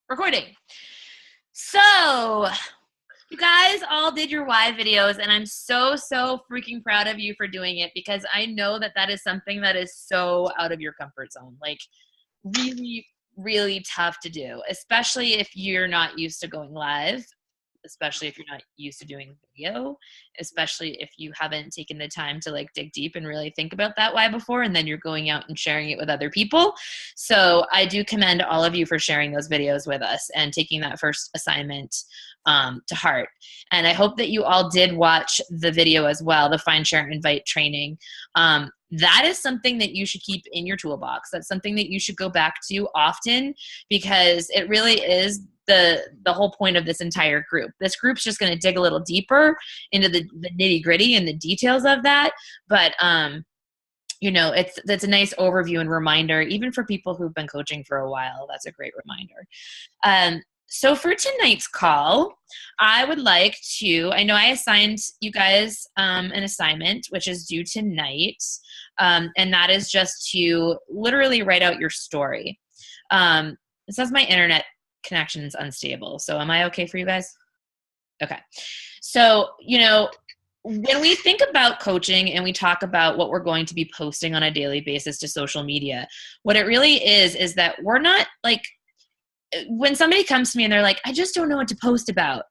Recording. So, you guys all did your why videos, and I'm so freaking proud of you for doing it because I know that that is something that is so out of your comfort zone. Like, really, really tough to do, especially if you're not used to going live, especially if you're not used to doing video, especially if you haven't taken the time to like dig deep and really think about that why before, and then you're going out and sharing it with other people. So I do commend all of you for sharing those videos with us and taking that first assignment to heart. And I hope that you all did watch the video as well, the Find, Share, Invite training. That is something that you should keep in your toolbox. That's something that you should go back to often because it really is the whole point of this entire group. This group's just going to dig a little deeper into the nitty gritty and the details of that. But, you know, that's a nice overview and reminder, even for people who've been coaching for a while. That's a great reminder. So for tonight's call, I would like to, I know I assigned you guys an assignment, which is due tonight, and that is just to literally write out your story. It says my internet connection is unstable, so am I okay for you guys? Okay. So, you know, when we think about coaching and we talk about what we're going to be posting on a daily basis to social media, what it really is that we're not like, when somebody comes to me and they're like, I just don't know what to post about,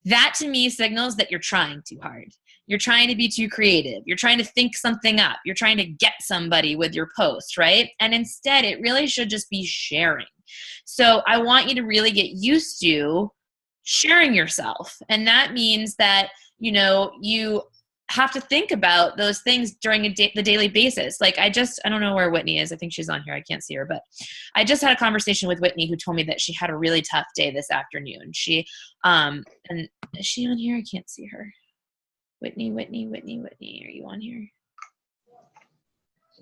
that to me signals that you're trying too hard. You're trying to be too creative. You're trying to think something up. You're trying to get somebody with your post, right? And instead, it really should just be sharing. So I want you to really get used to sharing yourself. And that means that, you know, you have to think about those things during the daily basis. Like I don't know where Whitney is. I think she's on here. I can't see her, but I just had a conversation with Whitney who told me that she had a really tough day this afternoon. She, and is she on here? I can't see her. Whitney, are you on here?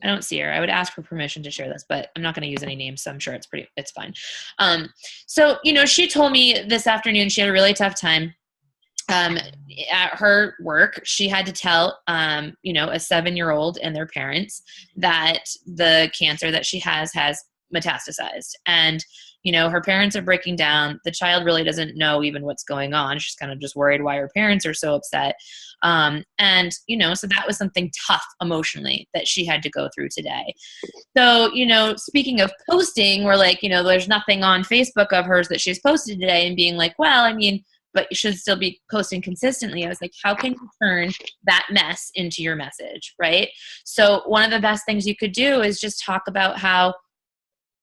I don't see her. I would ask for permission to share this, but I'm not going to use any names, so I'm sure it's fine. So, you know, she told me this afternoon she had a really tough time. At her work, she had to tell, you know, a 7-year-old and their parents that the cancer that she has metastasized. And, you know, her parents are breaking down. The child really doesn't know even what's going on. She's kind of just worried why her parents are so upset. And, you know, so that was something tough emotionally that she had to go through today. So, you know, speaking of posting, we're like, you know, there's nothing on Facebook of hers that she's posted today and being like, well, I mean, but you should still be posting consistently. I was like, how can you turn that mess into your message, right? So one of the best things you could do is just talk about how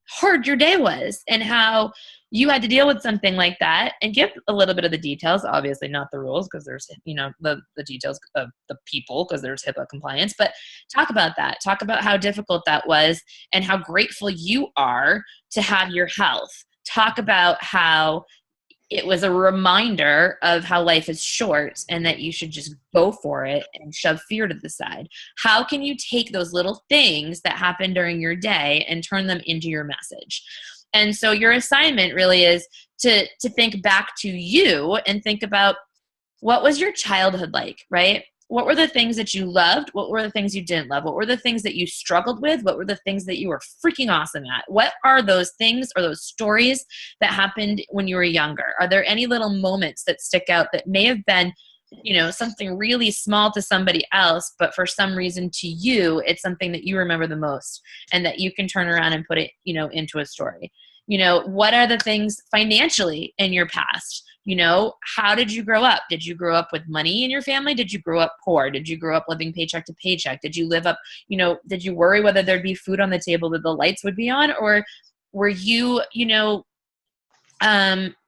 hard your day was and how you had to deal with something like that and give a little bit of the details, obviously not the rules because there's, you know, the details of the people because there's HIPAA compliance, but talk about that. Talk about how difficult that was and how grateful you are to have your health. Talk about how it was a reminder of how life is short and that you should just go for it and shove fear to the side. How can you take those little things that happen during your day and turn them into your message? And so your assignment really is to think back to you and think about what was your childhood like, right? What were the things that you loved? What were the things you didn't love? What were the things that you struggled with? What were the things that you were freaking awesome at? What are those things or those stories that happened when you were younger? Are there any little moments that stick out that may have been, you know, something really small to somebody else, but for some reason to you, it's something that you remember the most and that you can turn around and put it, you know, into a story? You know, what are the things financially in your past? You know, how did you grow up? Did you grow up with money in your family? Did you grow up poor? Did you grow up living paycheck to paycheck? Did you live up, you know, did you worry whether there'd be food on the table that the lights would be on? Or were you, you know,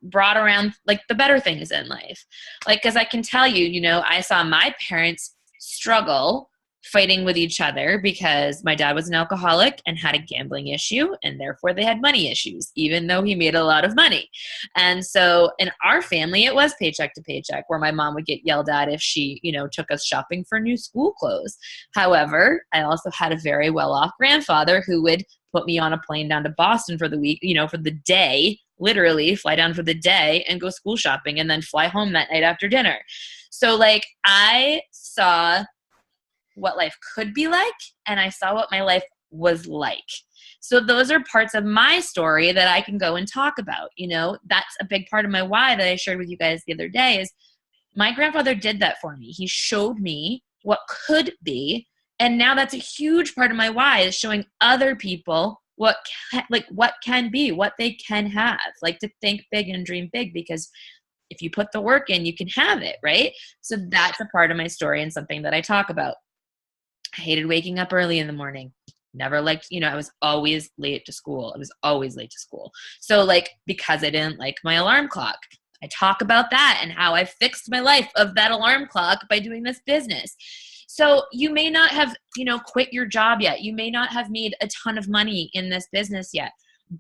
brought around like the better things in life? Like, cause I can tell you, you know, I saw my parents struggle fighting with each other because my dad was an alcoholic and had a gambling issue, and therefore they had money issues, even though he made a lot of money. And so in our family, it was paycheck to paycheck, where my mom would get yelled at if she, you know, took us shopping for new school clothes. However, I also had a very well-off grandfather who would put me on a plane down to Boston for the week, you know, for the day, literally fly down for the day and go school shopping and then fly home that night after dinner. So like I saw what life could be like, and I saw what my life was like. So those are parts of my story that I can go and talk about. You know, that's a big part of my why that I shared with you guys the other day is my grandfather did that for me. He showed me what could be. And now that's a huge part of my why is showing other people what can be, what they can have, like to think big and dream big, because if you put the work in, you can have it, right? So that's a part of my story and something that I talk about. I hated waking up early in the morning. Never liked, I was always late to school. I was always late to school. So like, because I didn't like my alarm clock, I talk about that and how I fixed my life of that alarm clock by doing this business. So you may not have, quit your job yet. You may not have made a ton of money in this business yet,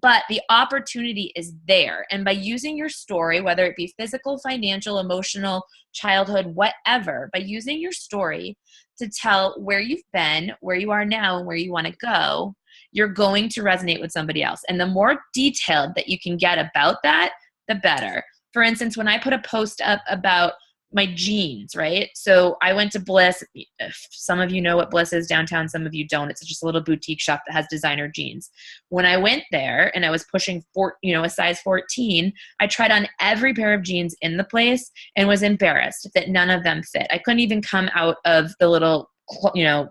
but the opportunity is there. And by using your story, whether it be physical, financial, emotional, childhood, whatever, by using your story to tell where you've been, where you are now, and where you want to go, you're going to resonate with somebody else. And the more detailed that you can get about that, the better. For instance, when I put a post up about my jeans, right? So I went to Bliss. Some of you know what Bliss is downtown. Some of you don't. It's just a little boutique shop that has designer jeans. When I went there and I was pushing a size 14, I tried on every pair of jeans in the place and was embarrassed that none of them fit. I couldn't even come out of the little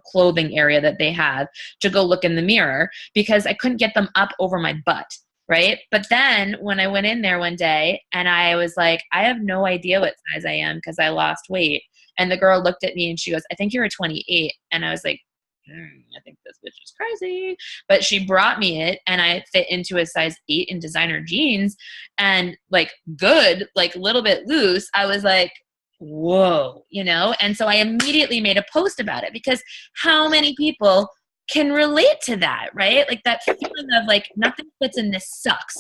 clothing area that they had to go look in the mirror because I couldn't get them up over my butt. Right. But then when I went in there one day and I was like, I have no idea what size I am because I lost weight. And the girl looked at me and she goes, I think you're a 28. And I was like, I think this bitch is crazy. But she brought me it and I fit into a size 8 in designer jeans and like good, like a little bit loose. I was like, whoa, And so I immediately made a post about it because how many people can relate to that, right? Like that feeling of like nothing fits in, this sucks,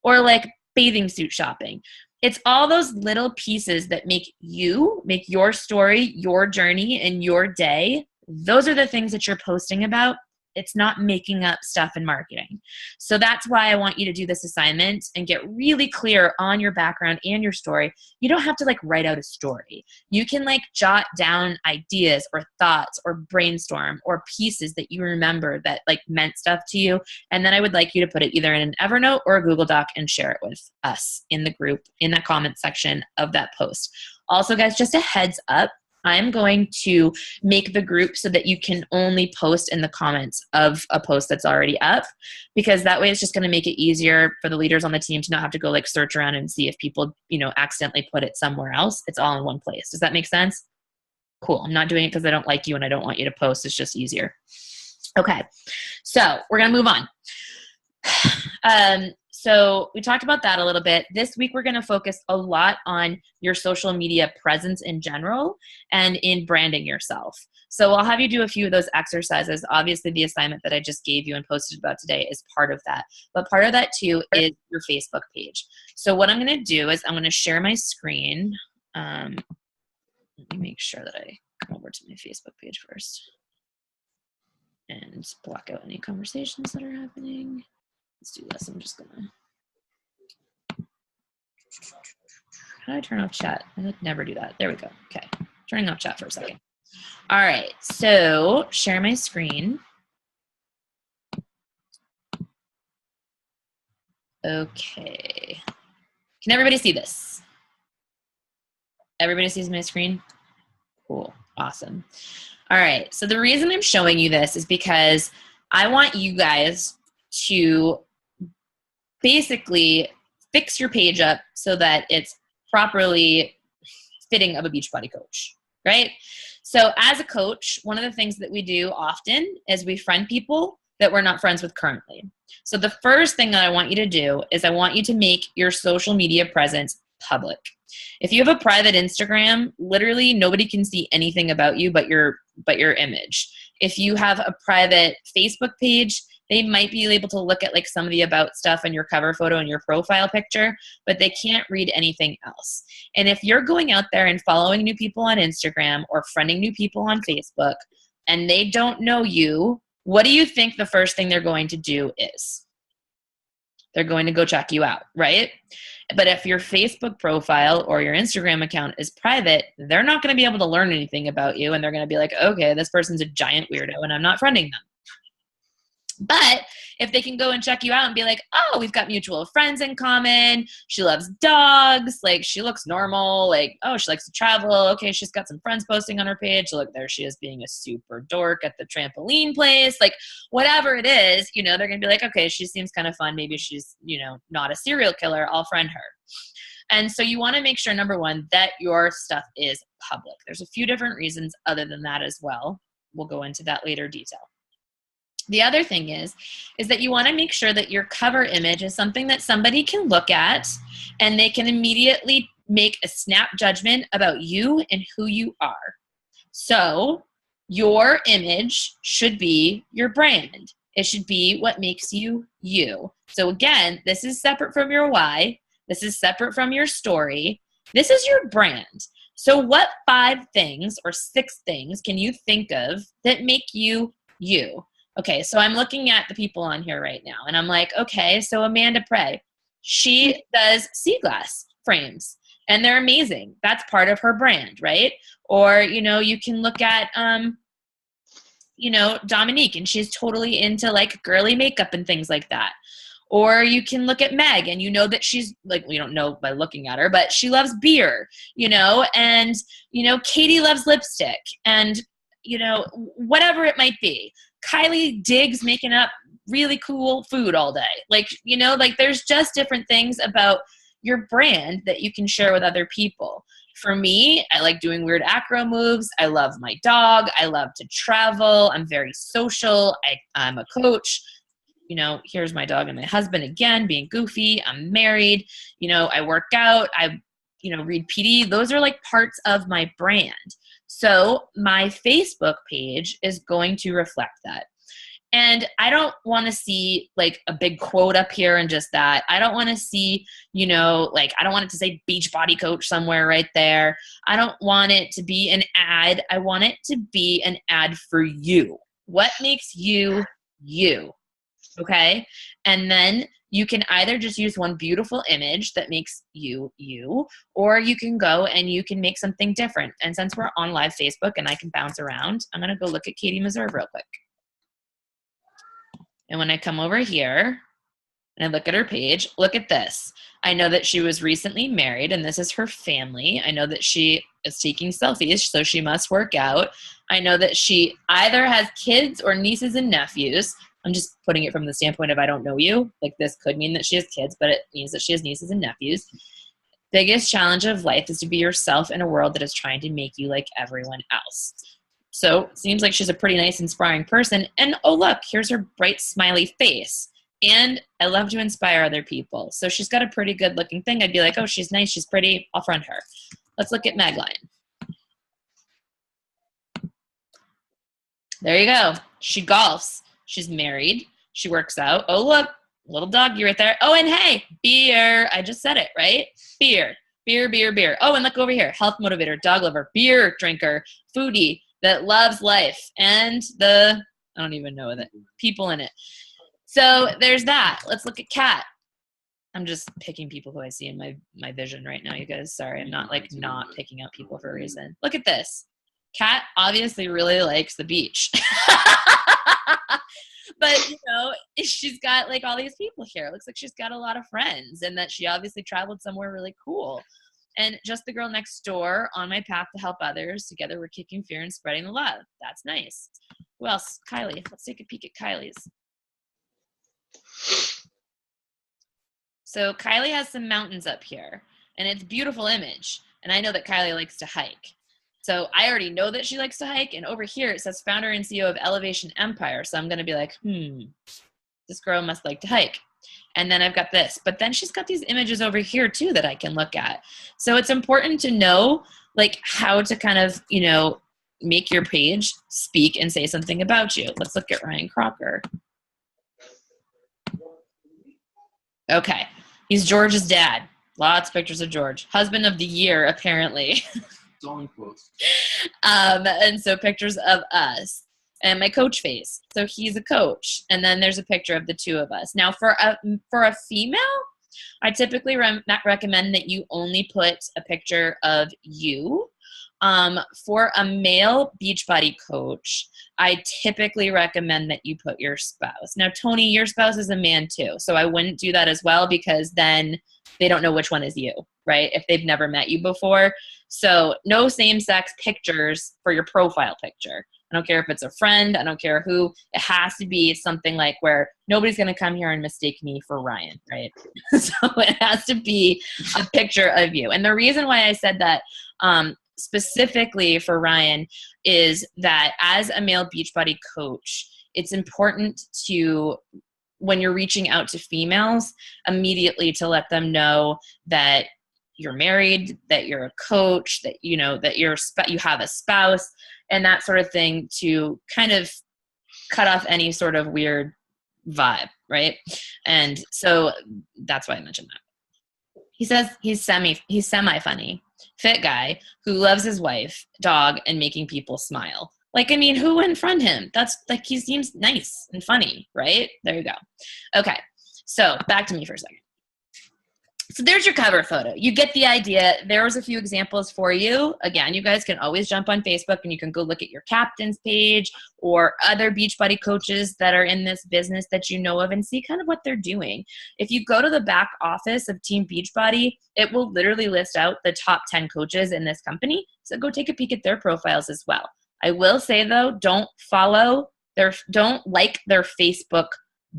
or like bathing suit shopping. It's all those little pieces that make your story, your journey, and your day. Those are the things that you're posting about. It's not making up stuff in marketing. So that's why I want you to do this assignment and get really clear on your background and your story. You don't have to like write out a story. You can like jot down ideas or thoughts or brainstorm or pieces that you remember that like meant stuff to you. And then I would like you to put it either in an Evernote or a Google Doc and share it with us in the group in that comment section of that post. Also, guys, just a heads up, I'm going to make the group so that you can only post in the comments of a post that's already up, because that way it's just going to make it easier for the leaders on the team to not have to go like search around and see if people, accidentally put it somewhere else. It's all in one place. Does that make sense? Cool. I'm not doing it because I don't like you and I don't want you to post. It's just easier. Okay. So we're going to move on. So we talked about that a little bit. This week, we're going to focus a lot on your social media presence in general and in branding yourself. So I'll have you do a few of those exercises. Obviously, the assignment that I just gave you and posted about today is part of that. But part of that, too, is your Facebook page. So what I'm going to do is I'm going to share my screen. Let me make sure that I come over to my Facebook page first and block out any conversations that are happening. Let's do this. I'm just gonna. How do I turn off chat? I would never do that. There we go. Okay. Turning off chat for a second. All right. So share my screen. Okay. Can everybody see this? Everybody sees my screen? Cool. Awesome. All right. So the reason I'm showing you this is because I want you guys to basically fix your page up so that it's properly fitting of a Beachbody coach, right? So as a coach, one of the things that we do often is we friend people that we're not friends with currently. So the first thing that I want you to do is I want you to make your social media presence public. If you have a private Instagram, literally nobody can see anything about you but your image. If you have a private Facebook page, they might be able to look at like some of the about stuff in your cover photo and your profile picture, but they can't read anything else. And if you're going out there and following new people on Instagram or friending new people on Facebook and they don't know you, what do you think the first thing they're going to do is? They're going to go check you out, right? But if your Facebook profile or your Instagram account is private, they're not going to be able to learn anything about you. And they're going to be like, okay, this person's a giant weirdo and I'm not friending them. But if they can go and check you out and be like, oh, we've got mutual friends in common. She loves dogs. Like, she looks normal. Like, oh, she likes to travel. Okay, she's got some friends posting on her page. Look, there she is being a super dork at the trampoline place. Like, whatever it is, you know, they're going to be like, okay, she seems kind of fun. Maybe she's, you know, not a serial killer. I'll friend her. And so you want to make sure, number one, that your stuff is public. There's a few different reasons other than that as well. We'll go into that later detail. The other thing is that you want to make sure that your cover image is something that somebody can look at and they can immediately make a snap judgment about you and who you are. So your image should be your brand. It should be what makes you you. So again, this is separate from your why. This is separate from your story. This is your brand. So what 5 things or 6 things can you think of that make you you? Okay, so I'm looking at the people on here right now, and I'm like, okay, so Amanda Prey, she does sea glass frames, and they're amazing. That's part of her brand, right? Or, you know, you can look at, you know, Dominique, and she's totally into, like, girly makeup and things like that. Or you can look at Meg, and you know that she's, like, we don't know by looking at her, but she loves beer, you know, and, you know, Katie loves lipstick, and, you know, whatever it might be. Kylie digs making up really cool food all day. Like, you know, like there's just different things about your brand that you can share with other people. For me, I like doing weird acro moves. I love my dog. I love to travel. I'm very social. I'm a coach. You know, here's my dog and my husband again, being goofy. I'm married. You know, I work out. I, you know, read PD. Those are like parts of my brand. So my Facebook page is going to reflect that. And I don't want to see like a big quote up here and just that. I don't want to see, you know, like I don't want it to say Beachbody Coach somewhere right there. I don't want it to be an ad. I want it to be an ad for you. What makes you you? Okay. And then you can either just use one beautiful image that makes you you, or you can go and you can make something different. And since we're on live Facebook and I can bounce around, I'm going to go look at Katie Meserve real quick. And when I come over here and I look at her page, look at this. I know that she was recently married and this is her family. I know that she is taking selfies, so she must work out. I know that she either has kids or nieces and nephews. I'm just putting it from the standpoint of I don't know you. Like this could mean that she has kids, but it means that she has nieces and nephews. Biggest challenge of life is to be yourself in a world that is trying to make you like everyone else. So it seems like she's a pretty nice, inspiring person. And oh, look, here's her bright, smiley face. And I love to inspire other people. So she's got a pretty good looking thing. I'd be like, oh, she's nice. She's pretty. I'll friend her. Let's look at Megline. There you go. She golfs. She's married. She works out. Oh, look, little doggy right there. Oh, and hey, beer. I just said it, right? Beer, beer, beer, beer. Oh, and look over here. Health motivator, dog lover, beer drinker, foodie that loves life, and I don't even know the people in it. So there's that. Let's look at Kat. I'm just picking people who I see in my vision right now, you guys. Sorry, I'm not like not picking out people for a reason. Look at this. Kat obviously really likes the beach. But, you know, she's got like all these people here. It looks like she's got a lot of friends and that she obviously traveled somewhere really cool. And just the girl next door on my path to help others. Together we're kicking fear and spreading the love. That's nice. Who else? Kylie. Let's take a peek at Kylie's. So Kylie has some mountains up here and it's a beautiful image. And I know that Kylie likes to hike. So I already know that she likes to hike. And over here it says founder and CEO of Elevation Empire. So I'm going to be like, this girl must like to hike. And then I've got this. But then she's got these images over here too that I can look at. So it's important to know like how to kind of, you know, make your page speak and say something about you. Let's look at Ryan Crocker. Okay. He's George's dad. Lots of pictures of George. Husband of the year, apparently. It's all in quotes. And so pictures of us and my coach face. So he's a coach. And then there's a picture of the two of us. Now for a female, I typically recommend that you only put a picture of you For a male Beachbody coach, I typically recommend that you put your spouse. Now, Tony, your spouse is a man too, so I wouldn't do that as well because then they don't know which one is you, right? If they've never met you before. So no same-sex pictures for your profile picture. I don't care if it's a friend. I don't care who. It has to be something like where nobody's going to come here and mistake me for Ryan, right? So it has to be a picture of you. And the reason why I said that specifically for Ryan is that as a male Beachbody coach, it's important to, when you're reaching out to females, immediately to let them know that you're married, that you're a coach, that you know that you have a spouse, and that sort of thing, to kind of cut off any sort of weird vibe, right? And so that's why I mentioned that. He says he's semi funny, fit guy who loves his wife, dog, and making people smile. Like, I mean, who wouldn't friend him? That's like, he seems nice and funny, right? There you go. Okay, so back to me for a second. So there's your cover photo. You get the idea. There was a few examples for you. Again, you guys can always jump on Facebook and you can go look at your captain's page or other Beachbody coaches that are in this business that you know of and see kind of what they're doing. If you go to the back office of Team Beachbody, it will literally list out the top 10 coaches in this company. So go take a peek at their profiles as well. I will say though, don't like their Facebook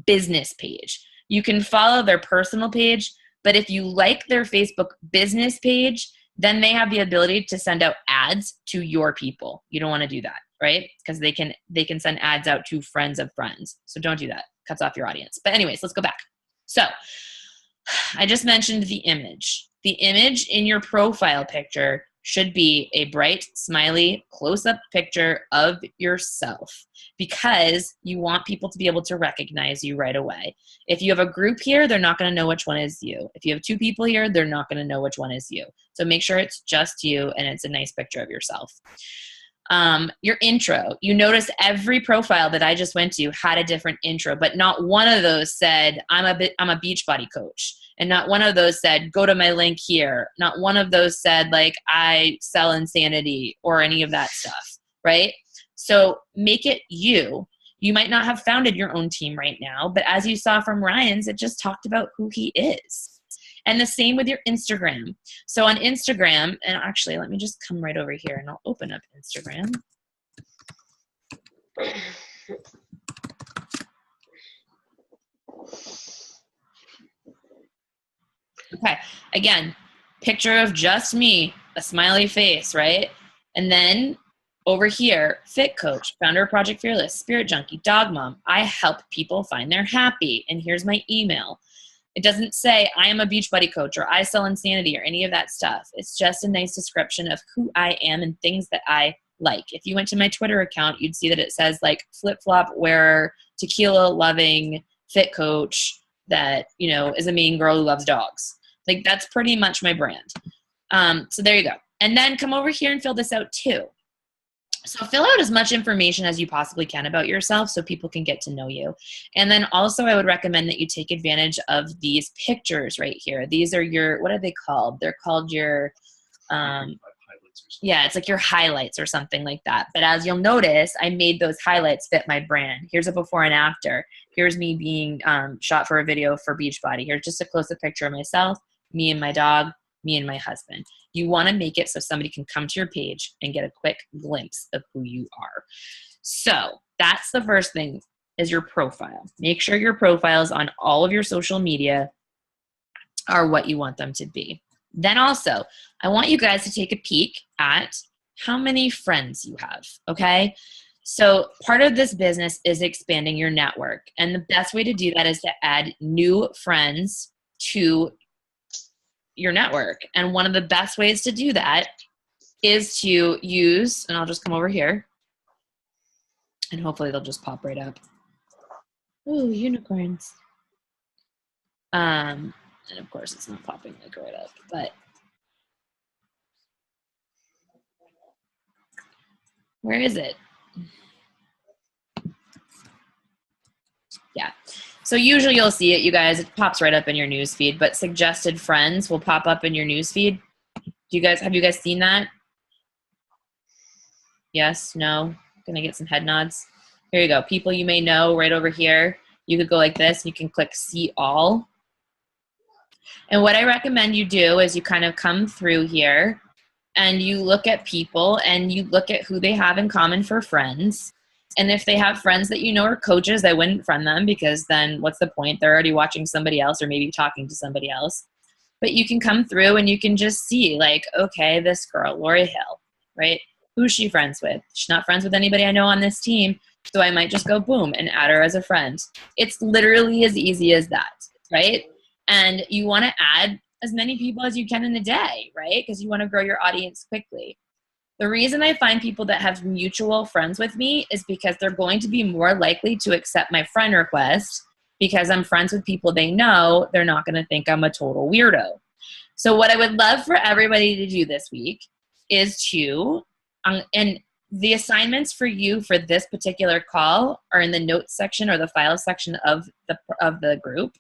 business page. You can follow their personal page, but if you like their Facebook business page, then they have the ability to send out ads to your people. You don't want to do that, right? Because they can send ads out to friends of friends. So don't do that. Cuts off your audience. But anyways, let's go back. So I just mentioned the image. The image in your profile picture should be a bright, smiley, close-up picture of yourself because you want people to be able to recognize you right away. If you have a group here, they're not going to know which one is you. If you have 2 people here, they're not going to know which one is you. So make sure it's just you and it's a nice picture of yourself. Your intro. You notice every profile that I just went to had a different intro, but not one of those said, I'm a Beachbody coach. And not one of those said, go to my link here. Not one of those said, like, I sell insanity or any of that stuff, right? So make it you. You might not have founded your own team right now, but as you saw from Ryan's, it just talked about who he is. And the same with your Instagram. So on Instagram, and actually, let me just come right over here and I'll open up Instagram. Okay, again, picture of just me, a smiley face, right? And then over here, Fit Coach, founder of Project Fearless, Spirit Junkie, Dog Mom. I help people find their happy, and here's my email. It doesn't say I am a Beachbody coach or I sell insanity or any of that stuff. It's just a nice description of who I am and things that I like. If you went to my Twitter account, you'd see that it says like flip-flop wearer, tequila loving fit coach that, you know, is a mean girl who loves dogs. Like, that's pretty much my brand. So there you go. And then come over here and fill this out too. So fill out as much information as you possibly can about yourself so people can get to know you. And then also I would recommend that you take advantage of these pictures right here. These are your, what are they called? They're called your, yeah, it's like your highlights or something like that. But as you'll notice, I made those highlights fit my brand. Here's a before and after. Here's me being shot for a video for Beachbody. Here's just a close-up picture of myself, me and my dog, me and my husband. You want to make it so somebody can come to your page and get a quick glimpse of who you are. So that's the first thing, is your profile. Make sure your profiles on all of your social media are what you want them to be. Then also, I want you guys to take a peek at how many friends you have, okay? So part of this business is expanding your network. And the best way to do that is to add new friends to your network. And one of the best ways to do that is to use, and I'll just come over here and hopefully they'll just pop right up. Ooh, unicorns. And of course it's not popping like right up, but where is it? Yeah. So usually you'll see it, you guys, it pops right up in your news feed, but suggested friends will pop up in your news feed. Have you guys seen that? Yes, no. Gonna get some head nods. Here you go. People you may know right over here. You could go like this. You can click see all. And what I recommend you do is you kind of come through here and you look at people and you look at who they have in common for friends. And if they have friends that you know are coaches, I wouldn't friend them because then what's the point? They're already watching somebody else or maybe talking to somebody else. But you can come through and you can just see like, okay, this girl, Lori Hill, right? Who's she friends with? She's not friends with anybody I know on this team. So I might just go boom and add her as a friend. It's literally as easy as that, right? And you want to add as many people as you can in a day, right? Because you want to grow your audience quickly. The reason I find people that have mutual friends with me is because they're going to be more likely to accept my friend request because I'm friends with people they know. They're not going to think I'm a total weirdo. So what I would love for everybody to do this week is to, and the assignments for you for this particular call are in the notes section or the file section of the group.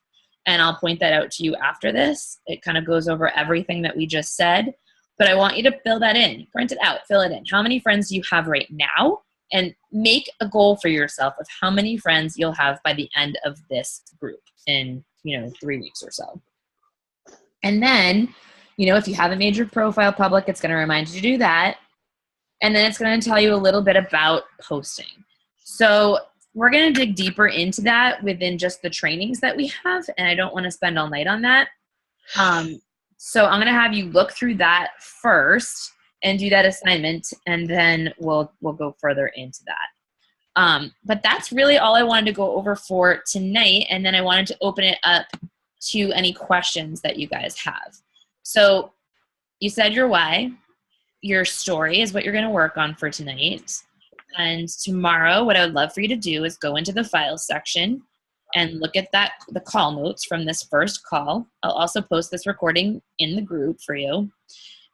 And I'll point that out to you after this. It kind of goes over everything that we just said. But I want you to fill that in. Print it out. Fill it in. How many friends do you have right now? And make a goal for yourself of how many friends you'll have by the end of this group in, 3 weeks or so. And then, if you haven't made your profile public, it's going to remind you to do that. And then it's going to tell you a little bit about posting. So we're going to dig deeper into that within just the trainings that we have. And I don't want to spend all night on that. So I'm going to have you look through that first and do that assignment. And then we'll go further into that. But that's really all I wanted to go over for tonight. And then I wanted to open it up to any questions that you guys have. So you said your why. Your story is what you're going to work on for tonight. And tomorrow, what I would love for you to do is go into the files section and look at the call notes from this first call. I'll also post this recording in the group for you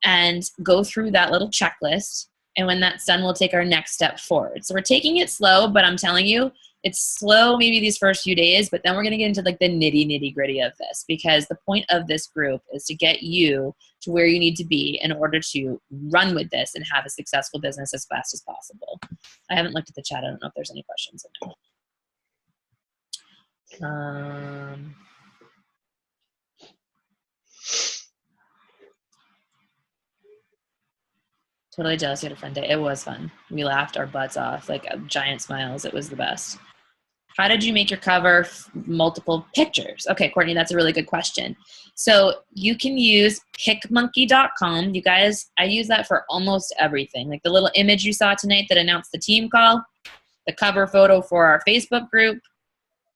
and go through that little checklist. And when that's done, we'll take our next step forward. So we're taking it slow, but I'm telling you, it's slow maybe these first few days, but then we're going to get into like the nitty gritty of this because the point of this group is to get you to where you need to be in order to run with this and have a successful business as fast as possible. I haven't looked at the chat. I don't know if there's any questions in there. Totally jealous you had a fun day. It was fun. We laughed our butts off, like giant smiles. It was the best. How did you make your cover multiple pictures? Okay, Courtney, that's a really good question. So you can use PicMonkey.com. You guys, I use that for almost everything. Like the little image you saw tonight that announced the team call, the cover photo for our Facebook group,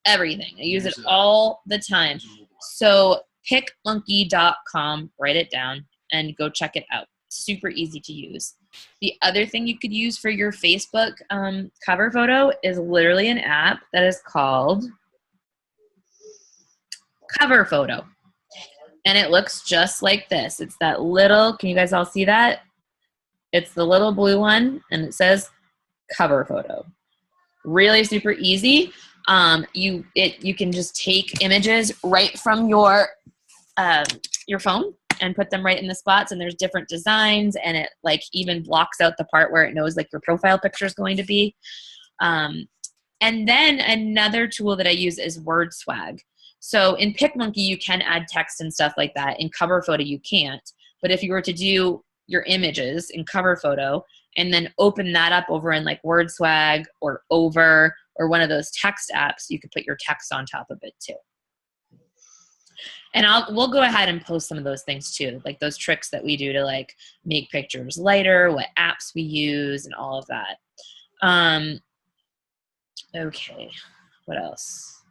everything. I use it all the time. So PicMonkey.com, write it down and go check it out. Super easy to use. The other thing you could use for your Facebook cover photo is literally an app that is called Cover Photo. And it looks just like this. It's that little, can you guys all see that? It's the little blue one and it says Cover Photo. Really super easy. You can just take images right from your phone and put them right in the spots, and there's different designs, and it like even blocks out the part where it knows like your profile picture is going to be. And then another tool that I use is WordSwag. So in PicMonkey, you can add text and stuff like that. In Cover Photo, you can't. But if you were to do your images in Cover Photo and then open that up over in like WordSwag or Over or one of those text apps, you could put your text on top of it too. And we'll go ahead and post some of those things too, like those tricks that we do to like make pictures lighter, what apps we use, and all of that. Okay, what else?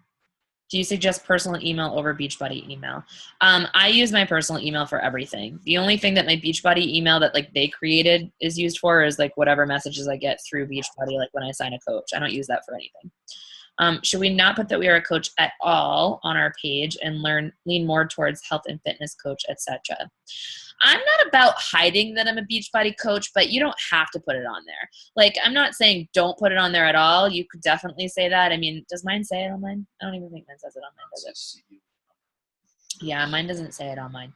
Do you suggest personal email over Beachbody email? I use my personal email for everything. The only thing that my Beachbody email that like they created is used for is like whatever messages I get through Beachbody, like when I sign a coach. I don't use that for anything. Should we not put that we are a coach at all on our page and lean more towards health and fitness coach, etc.? I'm not about hiding that I'm a Beachbody coach, but you don't have to put it on there. Like, I'm not saying don't put it on there at all. You could definitely say that. I mean, does mine say it on mine? I don't even think mine says it on mine, does it? Yeah, mine doesn't say it on mine.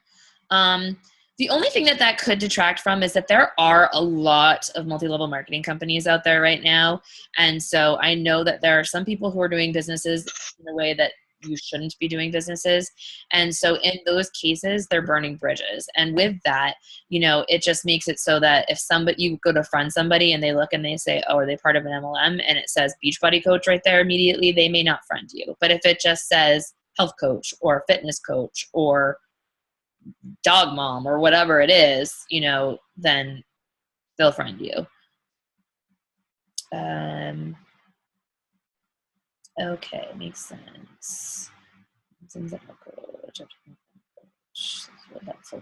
The only thing that could detract from is that there are a lot of multi-level marketing companies out there right now. And so I know that there are some people who are doing businesses in a way that you shouldn't be doing businesses. And so in those cases, they're burning bridges. And with that, it just makes it so that if you go to friend somebody and they look and they say, oh, are they part of an MLM? And it says Beachbody coach right there immediately, they may not friend you. But if it just says health coach or fitness coach or dog mom or whatever it is, then they'll friend you. Okay, makes sense. So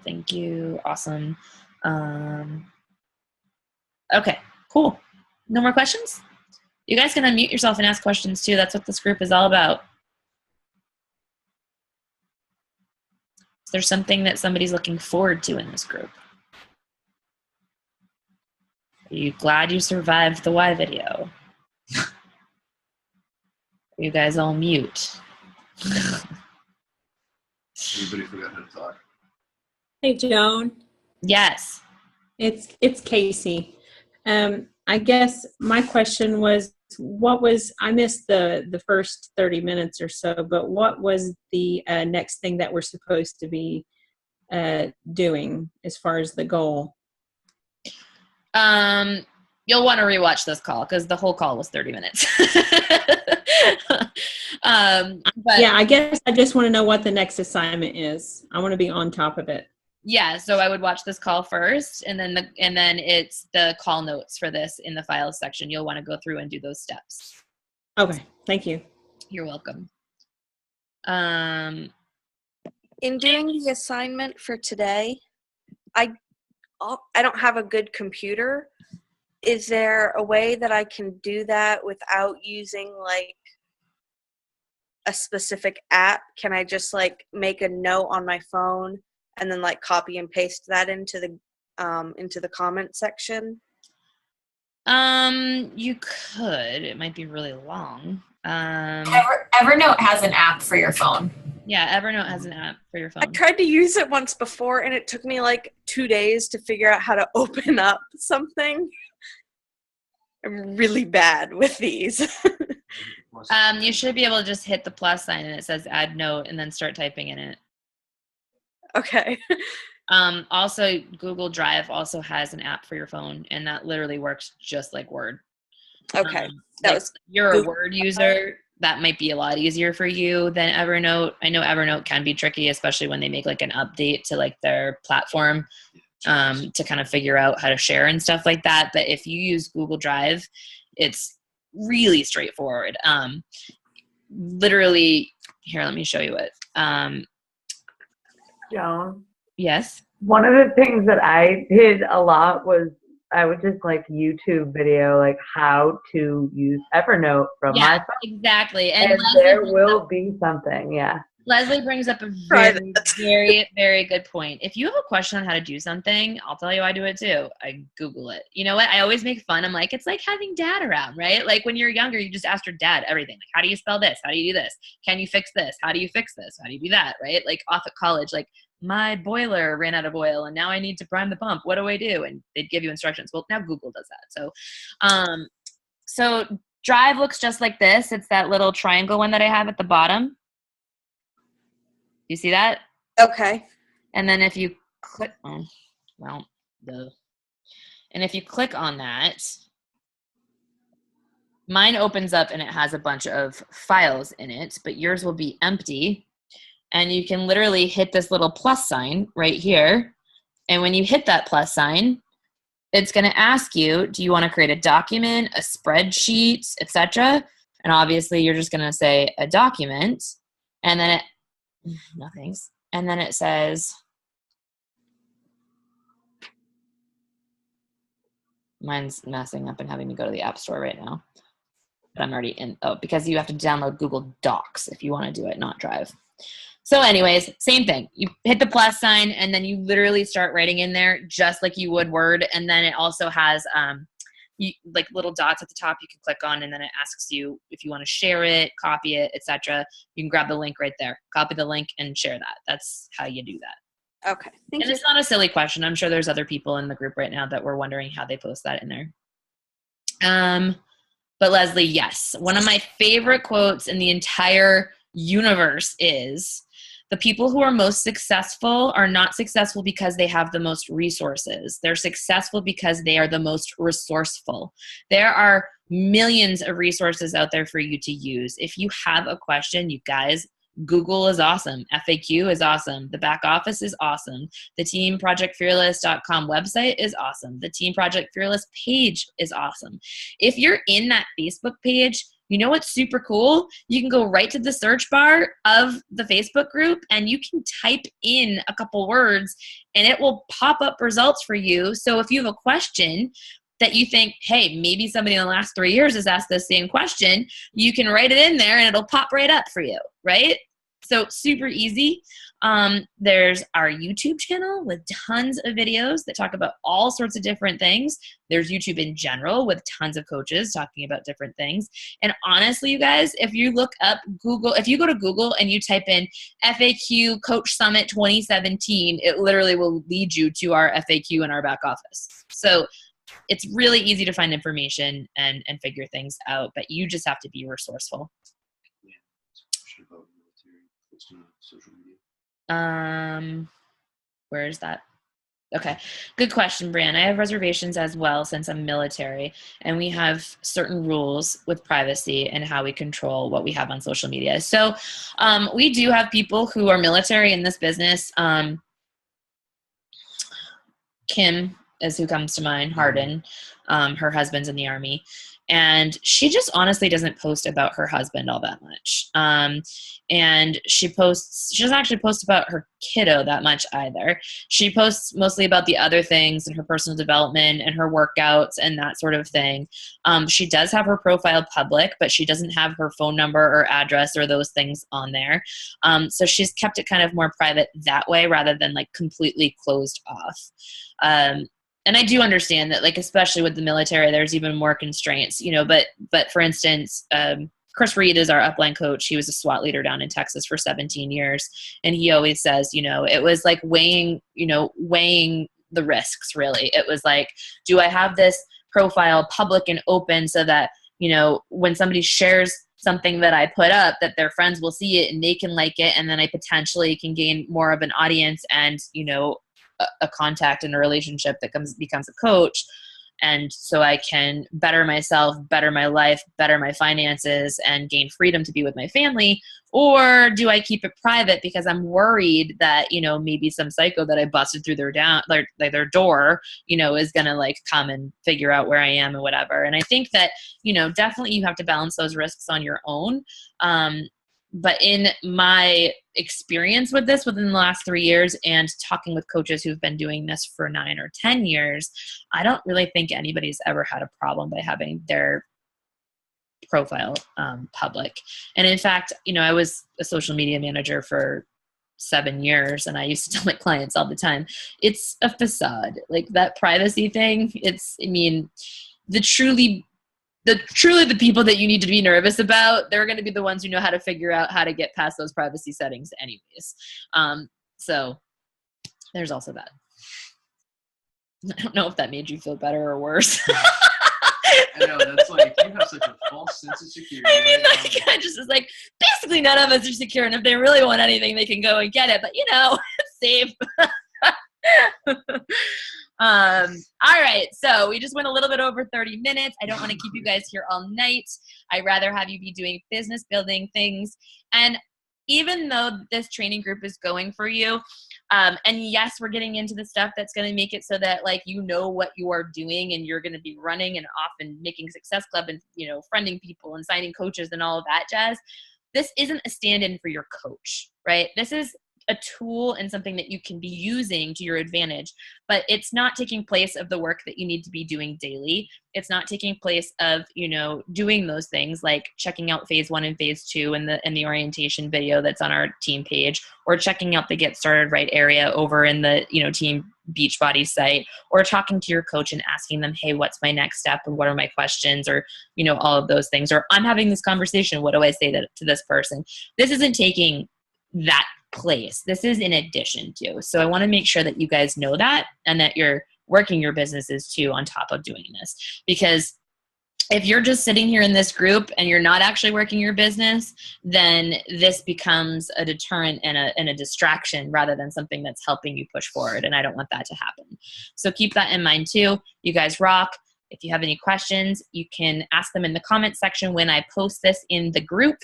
thank you. Awesome. Okay, cool. No more questions? You guys can unmute yourself and ask questions too. That's what this group is all about. There's something that somebody's looking forward to in this group. Are you glad you survived the why video? You guys all mute. Everybody forgot how to talk. Hey, Joan. Yes. It's Casey. I guess my question was, I missed the first 30 minutes or so, but what was the next thing that we're supposed to be doing as far as the goal? You'll want to rewatch this call because the whole call was 30 minutes. But yeah, I guess I just want to know what the next assignment is. I want to be on top of it. Yeah, so I would watch this call first, and then it's the call notes for this in the files section. You'll want to go through and do those steps. Okay, thank you. You're welcome. In doing the assignment for today, I don't have a good computer. Is there a way that I can do that without using like a specific app? Can I just like make a note on my phone and then like copy and paste that into the comment section? You could. It might be really long. Evernote has an app for your phone. Yeah, Evernote has an app for your phone. I tried to use it once before and it took me like 2 days to figure out how to open up something. I'm really bad with these. You should be able to just hit the plus sign and it says add note and then start typing in it. Okay. Also, Google Drive also has an app for your phone, and that literally works just like Word. Okay. You're a Word user, that might be a lot easier for you than Evernote. I know Evernote can be tricky, especially when they make like an update to like their platform to kind of figure out how to share and stuff like that. But if you use Google Drive, it's really straightforward. Literally, here, let me show you it. Joan? Yes? One of the things that I did a lot was I would just like YouTube video, like how to use Evernote from my phone. Exactly. And there will be something, yeah. Leslie brings up a very, very, very good point. If you have a question on how to do something, I'll tell you I do it too. I Google it. You know what? I always make fun. I'm like, it's like having dad around, right? Like when you're younger, you just ask your dad everything. Like, how do you spell this? How do you do this? Can you fix this? How do you fix this? How do you do that? Right? Like off at college, like my boiler ran out of oil and now I need to prime the pump. What do I do? And they'd give you instructions. Well, now Google does that. So Drive looks just like this. It's that little triangle one that I have at the bottom. You see that? Okay. And then if you click, and if you click on that, mine opens up and it has a bunch of files in it, but yours will be empty. And you can literally hit this little plus sign right here. And when you hit that plus sign, it's going to ask you, do you want to create a document, a spreadsheet, etc.? And obviously you're just going to say a document. And then nothing's. And then it says, mine's messing up and having me go to the App Store right now. But I'm already in, because you have to download Google Docs if you want to do it, not Drive. So anyways, same thing. You hit the plus sign and then you literally start writing in there just like you would Word. And then it also has like little dots at the top you can click on, and then it asks you if you want to share it, copy it, etc. You can grab the link right there, copy the link and share that. That's how you do that. Okay. Thank And you. it's not a silly question. I'm sure there's other people in the group right now that were wondering how they post that in there. But Leslie, yes, one of my favorite quotes in the entire universe is, the people who are most successful are not successful because they have the most resources. They're successful because they are the most resourceful. There are millions of resources out there for you to use. If you have a question, you guys, Google is awesome. FAQ is awesome. The back office is awesome. The teamprojectfearless.com website is awesome. The Team Project Fearless page is awesome. If you're in that Facebook page, you know what's super cool? You can go right to the search bar of the Facebook group and you can type in a couple words and it will pop up results for you. So if you have a question that you think, hey, maybe somebody in the last 3 years has asked the same question, you can write it in there and it'll pop right up for you, right? So super easy. There's our YouTube channel with tons of videos that talk about all sorts of different things. There's YouTube in general with tons of coaches talking about different things. And honestly, you guys, if you look up Google, if you go to Google and you type in FAQ Coach Summit 2017, it literally will lead you to our FAQ in our back office. So it's really easy to find information and figure things out, but you just have to be resourceful. Yeah. Question about military posting on social media. Where is that? Okay. Good question, Brian. I have reservations as well since I'm military, and we have certain rules with privacy and how we control what we have on social media. So we do have people who are military in this business. Kim is who comes to mind, Harden. Her husband's in the Army. And she just honestly doesn't post about her husband all that much. And she doesn't actually post about her kiddo that much either. She posts mostly about the other things and her personal development and her workouts and that sort of thing. She does have her profile public, but she doesn't have her phone number or address or those things on there. So she's kept it kind of more private that way rather than like completely closed off. And I do understand that, like, especially with the military, there's even more constraints, you know, but for instance, Chris Reed is our upline coach. He was a SWAT leader down in Texas for 17 years. And he always says, you know, it was like weighing the risks, really. It was like, do I have this profile public and open so that, you know, when somebody shares something that I put up, that their friends will see it and they can like it. And then I potentially can gain more of an audience and, you know, a contact and a relationship that becomes a coach. And so I can better myself, better my life, better my finances, and gain freedom to be with my family. Or do I keep it private because I'm worried that, you know, maybe some psycho that I busted through their door, you know, is going to like come and figure out where I am and whatever. And I think that, you know, definitely you have to balance those risks on your own. But in my experience with this within the last 3 years and talking with coaches who've been doing this for 9 or 10 years, I don't really think anybody's ever had a problem by having their profile public. And in fact, you know, I was a social media manager for 7 years and I used to tell my clients all the time, it's a facade. Like that privacy thing, the people that you need to be nervous about, they're going to be the ones who know how to figure out how to get past those privacy settings anyways. So there's also that. I don't know if that made you feel better or worse. I know, that's like, you have such a false sense of security. I mean, like, I just was like, basically none of us are secure, and if they really want anything, they can go and get it, but you know, it's safe. All right, so we just went a little bit over 30 minutes. I don't want to keep you guys here all night. I'd rather have you be doing business building things. And even though this training group is going for you, and yes, we're getting into the stuff that's going to make it so that like you know what you are doing and you're going to be running and off and making Success Club and, you know, friending people and signing coaches and all of that jazz. This isn't a stand-in for your coach, right? This is a tool and something that you can be using to your advantage, but it's not taking place of the work that you need to be doing daily. It's not taking place of, you know, doing those things like checking out phase 1 and phase 2 in the orientation video that's on our team page, or checking out the Get Started Right area over in the, you know, Team Beachbody site, or talking to your coach and asking them, hey, what's my next step and what are my questions, or, you know, all of those things, or I'm having this conversation, what do I say to this person? This isn't taking that place. This is in addition to. So I want to make sure that you guys know that, and that you're working your businesses too on top of doing this. Because if you're just sitting here in this group and you're not actually working your business, then this becomes a deterrent and a distraction rather than something that's helping you push forward. And I don't want that to happen. So keep that in mind too. You guys rock. If you have any questions, you can ask them in the comment section when I post this in the group.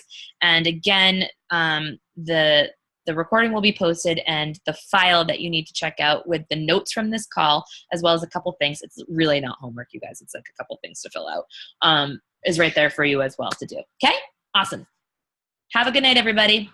And again, the recording will be posted, and the file that you need to check out with the notes from this call, as well as a couple things. It's really not homework, you guys. It's like a couple things to fill out, is right there for you as well to do. Okay? Awesome. Have a good night, everybody.